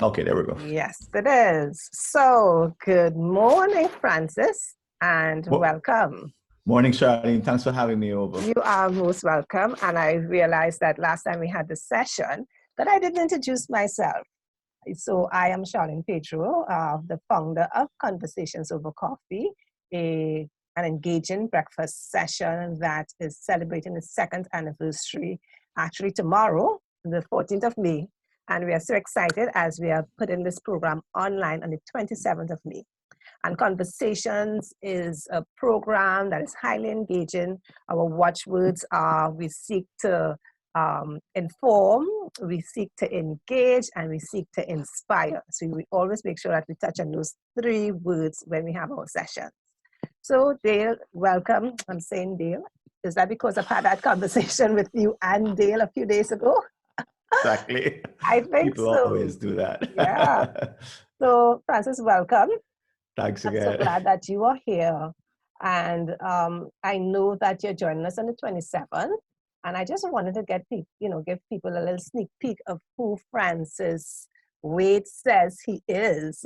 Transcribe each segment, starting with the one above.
Okay, there we go. Yes, it is. So, good morning, Francis, and Well, welcome. morning, Charlene. Thanks for having me over. You are most welcome. And I realized that last time we had the session that I didn't introduce myself. So, I am Charlene Pedro, the founder of Conversations Over Coffee, an engaging breakfast session that is celebrating its second anniversary, actually tomorrow, the 14th of May. And we are so excited as we are putting this program online on the 27th of May. And Conversations is a program that is highly engaging. Our watchwords are we seek to inform, we seek to engage, and we seek to inspire. So we always make sure that we touch on those three words when we have our sessions. So Dale, welcome. I'm saying Dale. Is that because I've had that conversation with you and Dale a few days ago? Exactly. I think People so. always do that. Yeah. So Francis, welcome. Thanks I'm so again. glad that you are here. And I know that you're joining us on the 27th. And I just wanted to give people a little sneak peek of who Francis Wade says he is.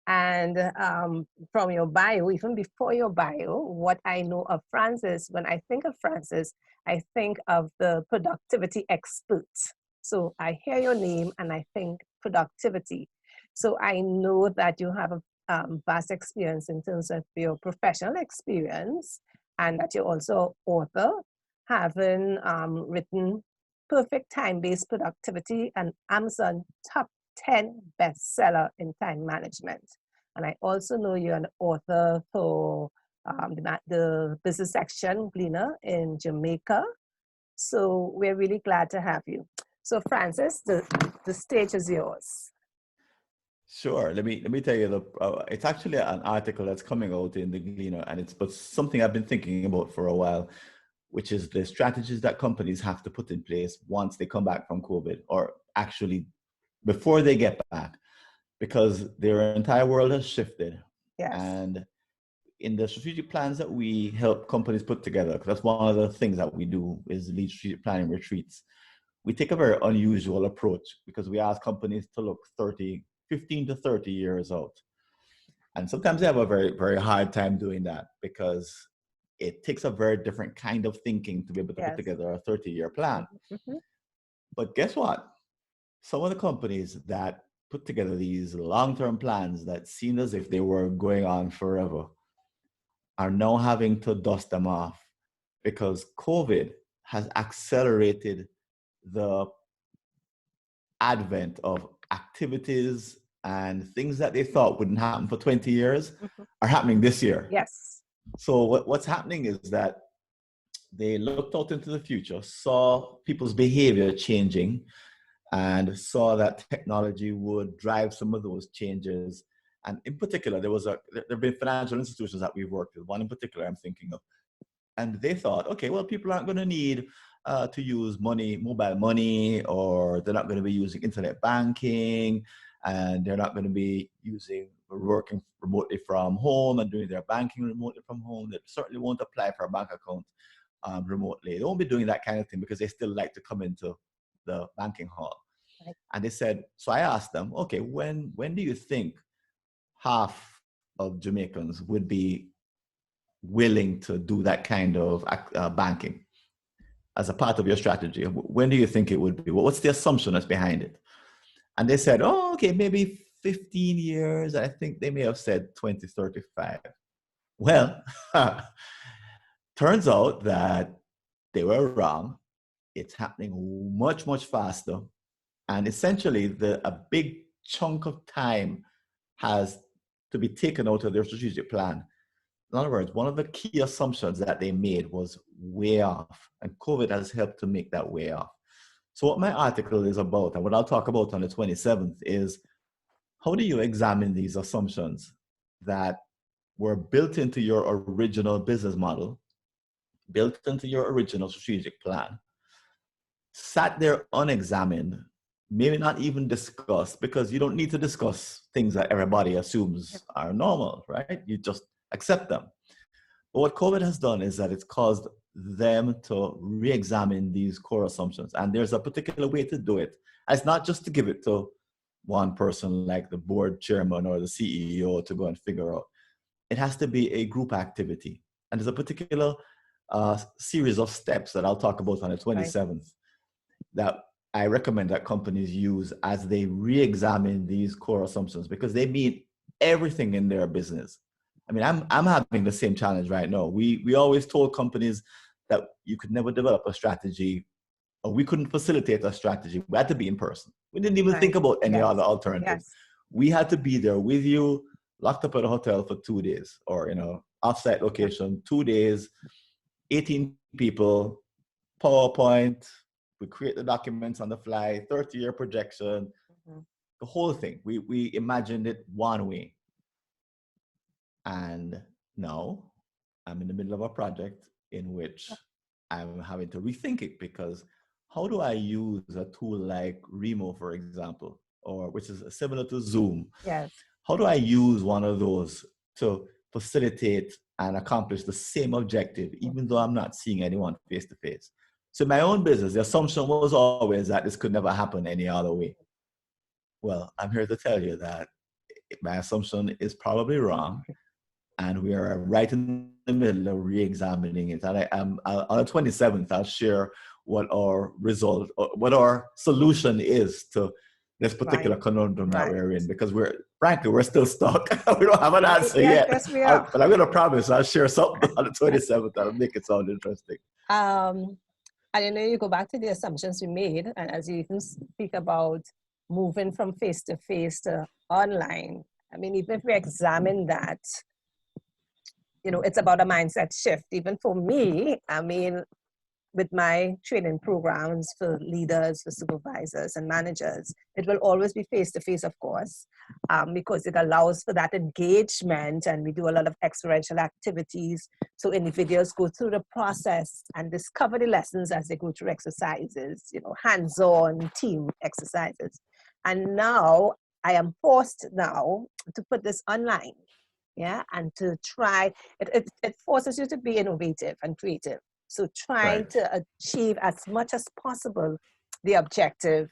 And from your bio, even before your bio, what I know of Francis, when I think of Francis, I think of the productivity expert. So I hear your name and I think productivity. So I know that you have a vast experience in terms of your professional experience, and that you're also author, having written Perfect Time-Based Productivity, and Amazon top 10 bestseller in time management. And I also know you're an author for the business section Gleaner in Jamaica. So we're really glad to have you. So Francis, the stage is yours. Sure. Let me tell you it's actually an article that's coming out in the Gleaner, and it's but something I've been thinking about for a while, which is the strategies that companies have to put in place once they come back from COVID, or actually before they get back, because their entire world has shifted. Yes. And in the strategic plans that we help companies put together, because that's one of the things that we do is lead strategic planning retreats. We take a very unusual approach because we ask companies to look 15 to 30 years out. And sometimes they have a very, very hard time doing that because it takes a very different kind of thinking to be able to put together a 30-year plan. Mm-hmm. But guess what? Some of the companies that put together these long-term plans that seemed as if they were going on forever are now having to dust them off because COVID has accelerated the advent of activities and things that they thought wouldn't happen for 20 years are happening this year. Yes. So what's happening is that they looked out into the future, saw people's behavior changing, and saw that technology would drive some of those changes. And in particular, there have been financial institutions that we've worked with, one in particular I'm thinking of. And they thought, okay, well, people aren't going to need to use mobile money, or they're not going to be using internet banking, and they're not going to be working remotely from home and doing their banking remotely from home. They certainly won't apply for a bank account remotely. They won't be doing that kind of thing because they still like to come into the banking hall. Right. And they said, so I asked them, okay, when do you think half of Jamaicans would be willing to do that kind of banking as a part of your strategy? When do you think it would be? What's the assumption that's behind it? And they said, oh, okay, maybe 15 years. I think they may have said 2035. Well, turns out that they were wrong. It's happening much, much faster. And essentially, a big chunk of time has to be taken out of their strategic plan. In other words, one of the key assumptions that they made was way off, and COVID has helped to make that way off. So what my article is about, and what I'll talk about on the 27th, is how do you examine these assumptions that were built into your original business model, built into your original strategic plan, sat there unexamined, maybe not even discussed, because you don't need to discuss things that everybody assumes are normal, right? You just accept them. But what COVID has done is that it's caused them to re-examine these core assumptions. And there's a particular way to do it. And it's not just to give it to one person like the board chairman or the CEO to go and figure out. It has to be a group activity. And there's a particular series of steps that I'll talk about on the 27th that I recommend that companies use as they re-examine these core assumptions, because they mean everything in their business. I mean, I'm having the same challenge right now. We always told companies that you could never develop a strategy, or we couldn't facilitate a strategy. We had to be in person. We didn't even think about any other alternative. We had to be there with you, locked up at a hotel for 2 days, or offsite location, 2 days, 18 people, PowerPoint. We create the documents on the fly, 30-year projection, the whole thing. We imagined it one way. And now I'm in the middle of a project in which I'm having to rethink it, because how do I use a tool like Remo, for example, or which is similar to Zoom? Yes. How do I use one of those to facilitate and accomplish the same objective, even though I'm not seeing anyone face to face? So my own business, the assumption was always that this could never happen any other way. Well, I'm here to tell you that my assumption is probably wrong, and we are right in the middle of re-examining it. And on the 27th, I'll share what our result, what our solution is to this particular conundrum that we're in, because we're still stuck. We don't have an answer yet. Yes, we are. But I'm going to promise I'll share something on the 27th that'll make it sound interesting. And you go back to the assumptions we made, and as you even speak about moving from face-to-face to online, I mean, even if we examine that, it's about a mindset shift. Even for me, I mean, with my training programs for leaders, for supervisors and managers, it will always be face-to-face, of course, because it allows for that engagement, and we do a lot of experiential activities. So individuals go through the process and discover the lessons as they go through exercises, hands-on team exercises. And now I am forced now to put this online, and to try, it forces you to be innovative and creative. So trying to achieve as much as possible the objective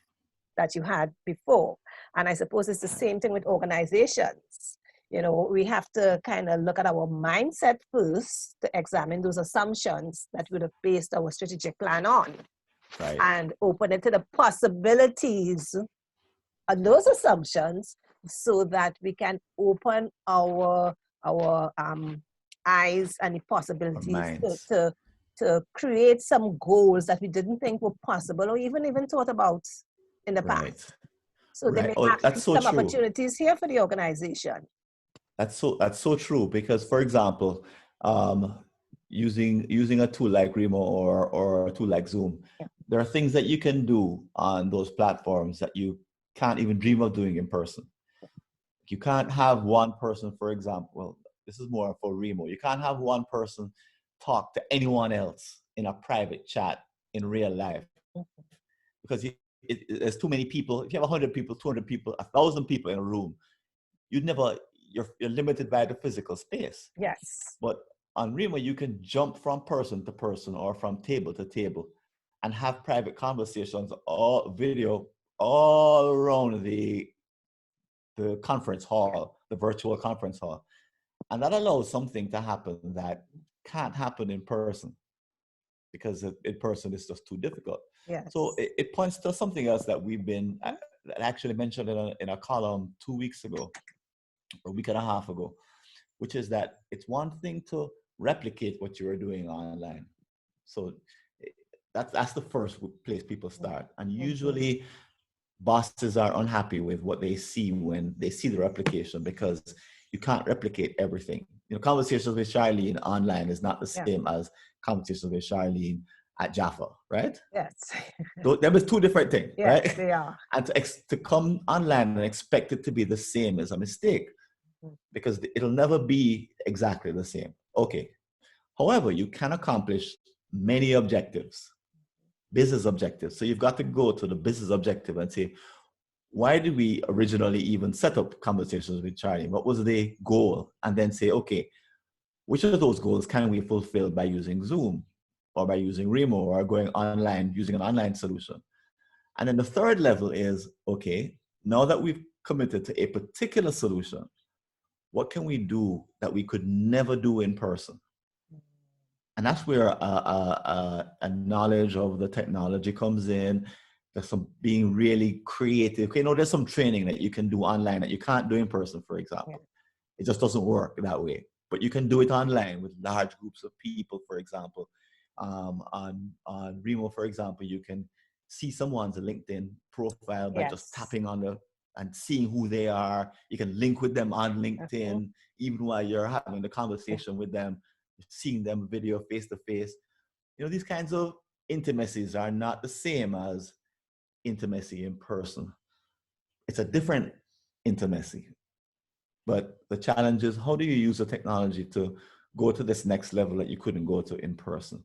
that you had before. And I suppose it's the same thing with organizations. We have to kind of look at our mindset first to examine those assumptions that we would have based our strategic plan on, and open it to the possibilities of those assumptions, so that we can open our eyes and the possibilities to create some goals that we didn't think were possible, or even thought about in the past. So there may actually be some opportunities here for the organization. That's so true, because, for example, using a tool like Remo or a tool like Zoom, there are things that you can do on those platforms that you can't even dream of doing in person. You can't have one person, for example, well, this is more for Remo, you can't have one person talk to anyone else in a private chat in real life, because there's too many people. If you have 100 people, 200 people, 1,000 people in a room, you're limited by the physical space. Yes. But on Remo, you can jump from person to person or from table to table and have private conversations, all video, all around the conference hall, the virtual conference hall. And that allows something to happen that can't happen in person, because in person is just too difficult. Yes. So it points to something else that we've been actually mentioned in a column 2 weeks ago, or a week and a half ago, which is that it's one thing to replicate what you're doing online. So that's the first place people start. And usually bosses are unhappy with what they see when they see the replication, because you can't replicate everything. Conversations with Charlene online is not the same as conversations with Charlene at Jaffa, right? Yes. There was two different things, yes, right? They are. And to come online and expect it to be the same is a mistake, because it'll never be exactly the same. Okay. However, you can accomplish many objectives, business objectives. So you've got to go to the business objective and say, why did we originally even set up conversations with Charlie? What was the goal? And then say, okay, which of those goals can we fulfill by using Zoom or by using Remo or going online, using an online solution? And then the third level is, okay, now that we've committed to a particular solution, what can we do that we could never do in person? And that's where a knowledge of the technology comes in. There's some being really creative. You know, there's some training that you can do online that you can't do in person, for example. Yeah. It just doesn't work that way. But you can do it online with large groups of people, for example. On Remo, for example, you can see someone's LinkedIn profile by just tapping on and seeing who they are. You can link with them on LinkedIn, even while you're having the conversation with them, seeing them video face to face. You know, these kinds of intimacies are not the same as intimacy in person. It's a different intimacy. But the challenge is, how do you use the technology to go to this next level that you couldn't go to in person?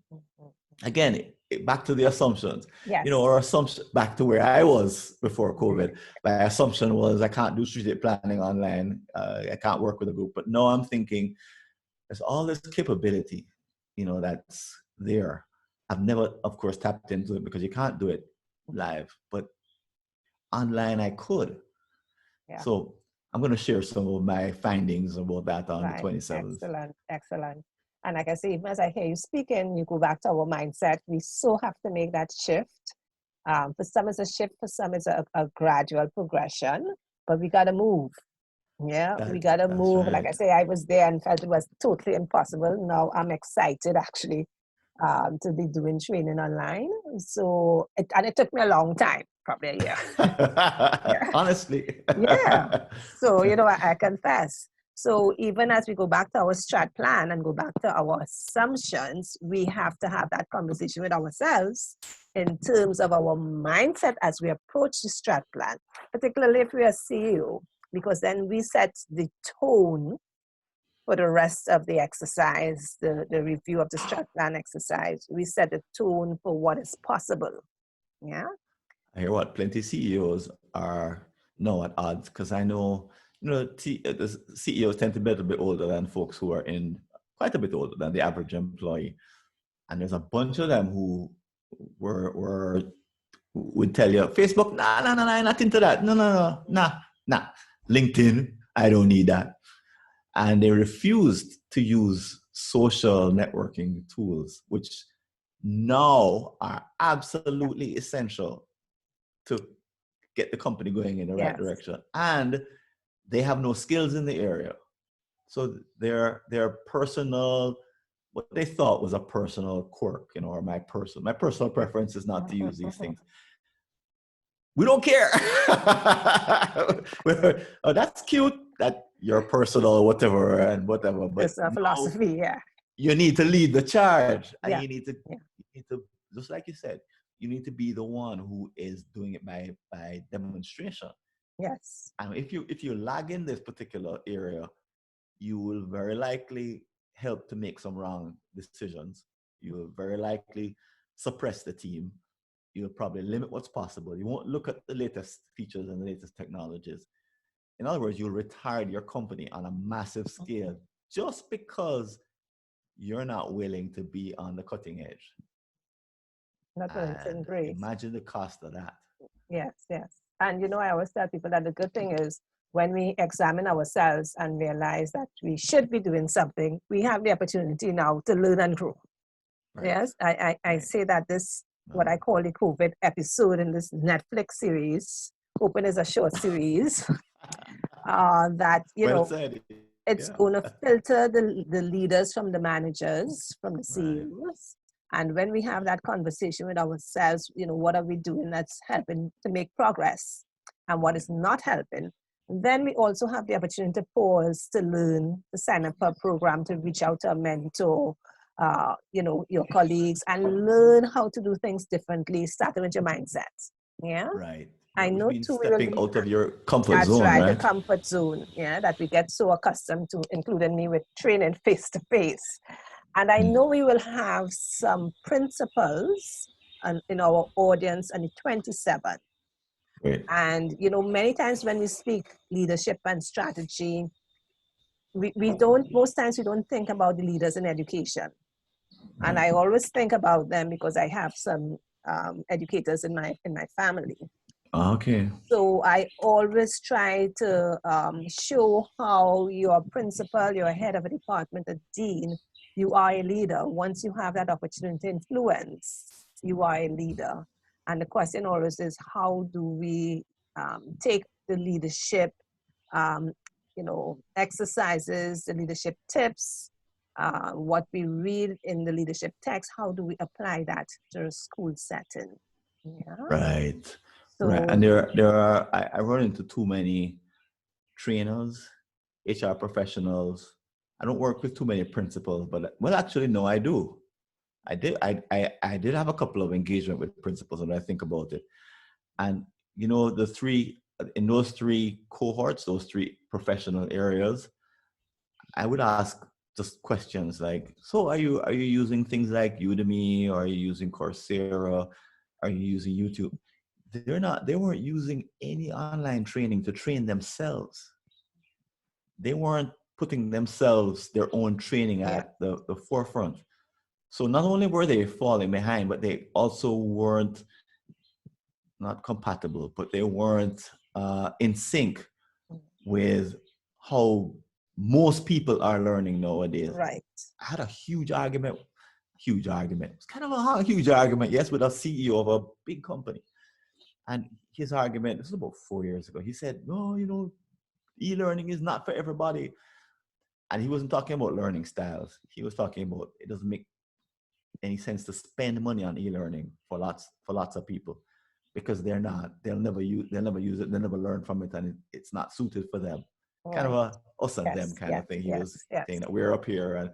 Again, back to the assumptions. Yes. You know, our assumption, back to where I was before COVID, my assumption was I can't do strategic planning online. I can't work with a group. But now I'm thinking there's all this capability, you know, that's there. I've never, of course, tapped into it because you can't do it live, but online I could. Yeah. So I'm going to share some of my findings about that on the 27th. Excellent, excellent. And like I say, even as I hear you speaking, you go back to our mindset. We so have to make that shift. For some it's a shift, for some it's a gradual progression, but we got to move. Yeah, we got to move. Right. Like I say, I was there and felt it was totally impossible. Now I'm excited actually to be doing training online. So, it took me a long time, probably a year. Yeah. Honestly. Yeah. So, you know, I confess. So even as we go back to our strat plan and go back to our assumptions, we have to have that conversation with ourselves in terms of our mindset as we approach the strat plan, particularly if we are CEO, because then we set the tone for the rest of the exercise, the review of the strat plan exercise. We set the tone for what is possible. Yeah. I hear what plenty CEOs are now at odds, because I know, you know, the CEOs tend to be a little bit older than folks who are quite a bit older than the average employee. And there's a bunch of them who would tell you, Facebook, nah, not into that. Nah. LinkedIn, I don't need that. And they refused to use social networking tools, which now are absolutely essential to get the company going in the right direction. And they have no skills in the area. So their personal, what they thought was a personal quirk, you know, or my personal preference is not to use these things. We don't care. Oh, that's cute, that your personal whatever and whatever. But it's a philosophy, yeah. You need to lead the charge. And you need to, just like you said, you need to be the one who is doing it by demonstration. Yes. And if you lag in this particular area, you will very likely help to make some wrong decisions. You will very likely suppress the team. You'll probably limit what's possible. You won't look at the latest features and the latest technologies. In other words, you'll retard your company on a massive scale just because you're not willing to be on the cutting edge. Not willing to embrace. Imagine the cost of that. Yes. And you know, I always tell people that the good thing is when we examine ourselves and realize that we should be doing something, we have the opportunity now to learn and grow. Right. Yes, I say that this, what I call the COVID episode in this Netflix series, Open is a short series, that, you know, it's going to filter the leaders from the managers, from the CEOs. Right. And when we have that conversation with ourselves, you know, what are we doing that's helping to make progress and what is not helping? Then we also have the opportunity to pause, to learn, to sign up for a program, to reach out to a mentor, you know, your colleagues, and learn how to do things differently, starting with your mindset. Yeah. Right. I know too. Stepping out of your comfort zone, right? Right, the comfort zone. Yeah, that we get so accustomed to, including me with training face to face. And I know we will have some principles in our audience on the 27th. Great. And, you know, many times when we speak leadership and strategy, most times we don't think about the leaders in education. And I always think about them because I have some educators in my family. Okay. So I always try to show how your principal, your head of a department, a dean, you are a leader. Once you have that opportunity to influence, you are a leader. And the question always is, how do we take the leadership, um, exercises, the leadership tips, what we read in the leadership text, how do we apply that to a school setting? Yeah. Right. Right. So And I run into too many trainers, HR professionals. I don't work with too many principals, but well, actually, no, I do. I did have a couple of engagement with principals when I think about it. And in those three cohorts, those three professional areas, I would ask just questions like, so are you using things like Udemy, or are you using Coursera? Are you using YouTube? They weren't using any online training to train themselves. They weren't putting themselves, their own training yeah, at the forefront. So not only were they falling behind, but they also weren't not compatible, but they weren't in sync with how most people are learning nowadays. right. I had a huge argument. Huge argument. It's kind of a huge argument, yes, with a CEO of a big company. And his argument, this was about 4 years ago. He said, no, e-learning is not for everybody. And he wasn't talking about learning styles. He was talking about it doesn't make any sense to spend money on e-learning for lots of people, because they'll never use it, they'll never learn from it, and it's not suited for them. Kind of Right. a us and them Yes, kind yes, of thing. He was yes, yes. saying that we're up here, and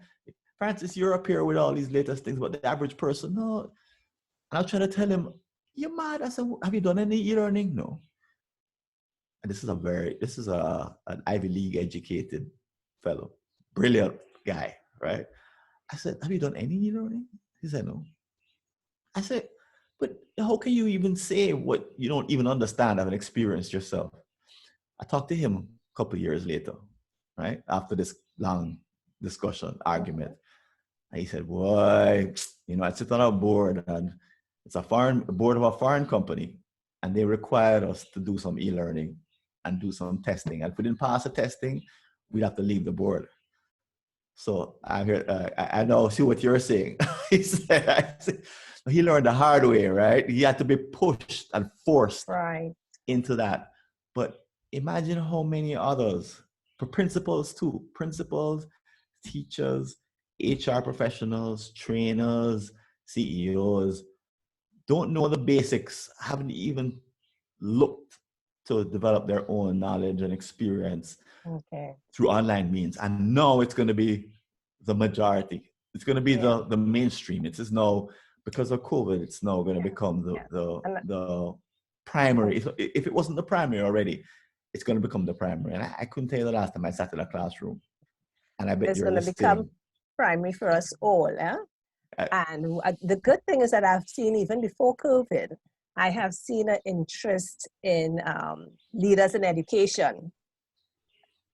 Francis, you're up here with all these latest things, but the average person, no. And I was trying to tell him, you're mad. I said, have you done any e-learning? No. And this is an Ivy League educated fellow, brilliant guy, right? I said, have you done any e-learning? He said, no. I said, but how can you even say what you don't even understand, haven't experienced yourself? I talked to him a couple of years later, right? After this long discussion, argument. And he said, boy, I sit on a board, and it's a board of a foreign company, and they required us to do some e-learning and do some testing. And if we didn't pass the testing, we'd have to leave the board. So I now see what you're saying. He said, he learned the hard way, right? He had to be pushed and forced Right. into that. But imagine how many others, for principals too, principals, teachers, HR professionals, trainers, CEOs, don't know the basics, haven't even looked to develop their own knowledge and experience Okay. through online means. And now it's going to be the majority. It's going to be Yeah. the mainstream. It is now, because of COVID, it's now going to Yeah. become Yeah. the primary. If it wasn't the primary already, it's going to become the primary. And I couldn't tell you the last time I sat in a classroom. And I bet It's you're going the to become same. primary for us all. Eh? I- And the good thing is that I've seen, even before COVID, I have seen an interest in leaders in education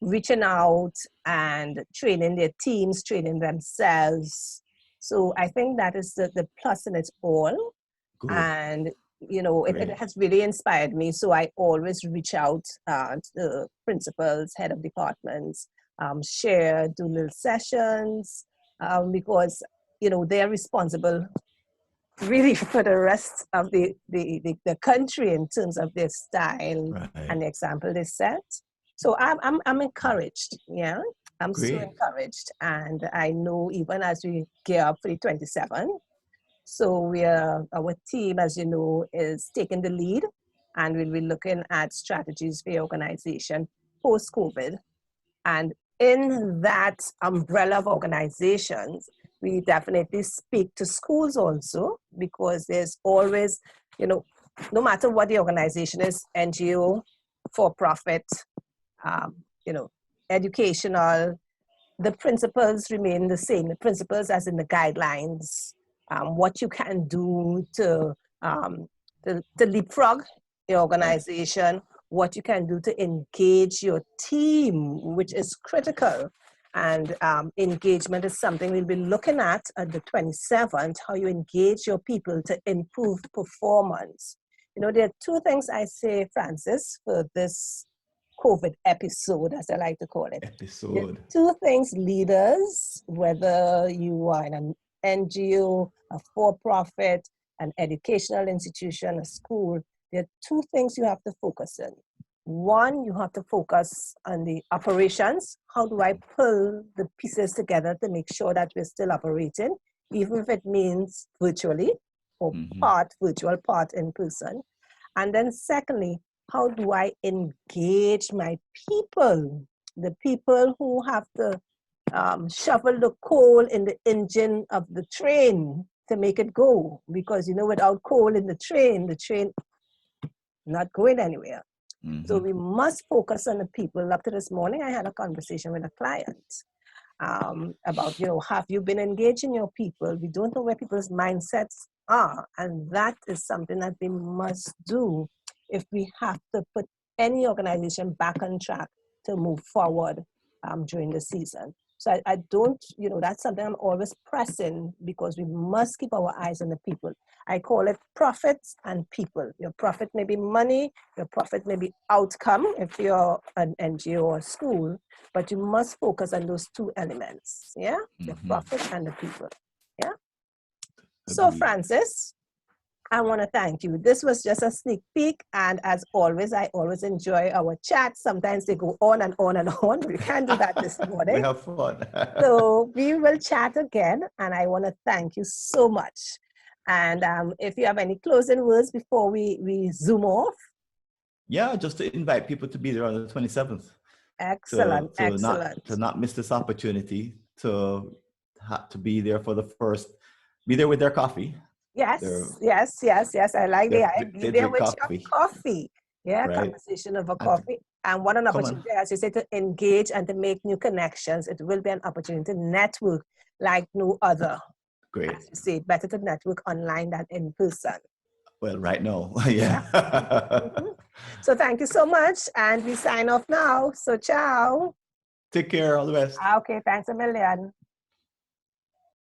reaching out and training their teams, training themselves. So I think that is the plus in it all. Good. And it Great. has really inspired me. So I always reach out to principals, head of departments, share, do little sessions, because they're responsible really for the rest of the country in terms of their style Right. and the example they set. So I'm encouraged. Yeah, I'm so Great. encouraged, and I know even as we gear up for the 27. So our team, as you know, is taking the lead, and we'll be looking at strategies for your organization post-COVID. And in that umbrella of organizations, we definitely speak to schools also, because there's always, no matter what the organization is, NGO, for-profit, um, educational, the principles remain the same. The principles as in the guidelines, what you can do to leapfrog your Right. organization, what you can do to engage your team, which is critical. And engagement is something we'll be looking at the 27th, how you engage your people to improve performance. You know, there are two things I say, Francis, for this COVID episode, as I like to call it. There are Episode. two things leaders, whether you are in an NGO, a for-profit, an educational institution, a school, there are two things you have to focus on. One, you have to focus on the operations. How do I pull the pieces together to make sure that we're still operating, even if it means virtually or part virtual, part in person? And then secondly, how do I engage my people, the people who have to shovel the coal in the engine of the train to make it go? Because, you know, without coal in the train not going anywhere. So we must focus on the people. Up to this morning, I had a conversation with a client about, you know, have you been engaging your people? We don't know where people's mindsets are. And that is something that we must do if we have to put any organization back on track to move forward during the season. So I don't, you know, that's something I'm always pressing, because we must keep our eyes on the people. I call it profits and people. Your profit may be money, your profit may be outcome if you're an NGO or school, but you must focus on those two elements, yeah? The profit and the people, yeah? So Francis, I want to thank you. This was just a sneak peek, and as always, I always enjoy our chats. Sometimes they go on and on and on. We can't do that this morning. We have fun. So we will chat again, and I want to thank you so much. And if you have any closing words before we zoom off. Yeah, just to invite people to be there on the 27th. Excellent, excellent. To not miss this opportunity to be there for the first, be there with their coffee. Yes. I like the idea. Be there with coffee. Your coffee. Yeah, right. Conversation over coffee. And what an opportunity, as you say, to engage and to make new connections. It will be an opportunity to network like no other. Great. As you say, better to network online than in person. Well, right now, yeah. So thank you so much. And we sign off now. So ciao. Take care. All the best. Okay, thanks a million.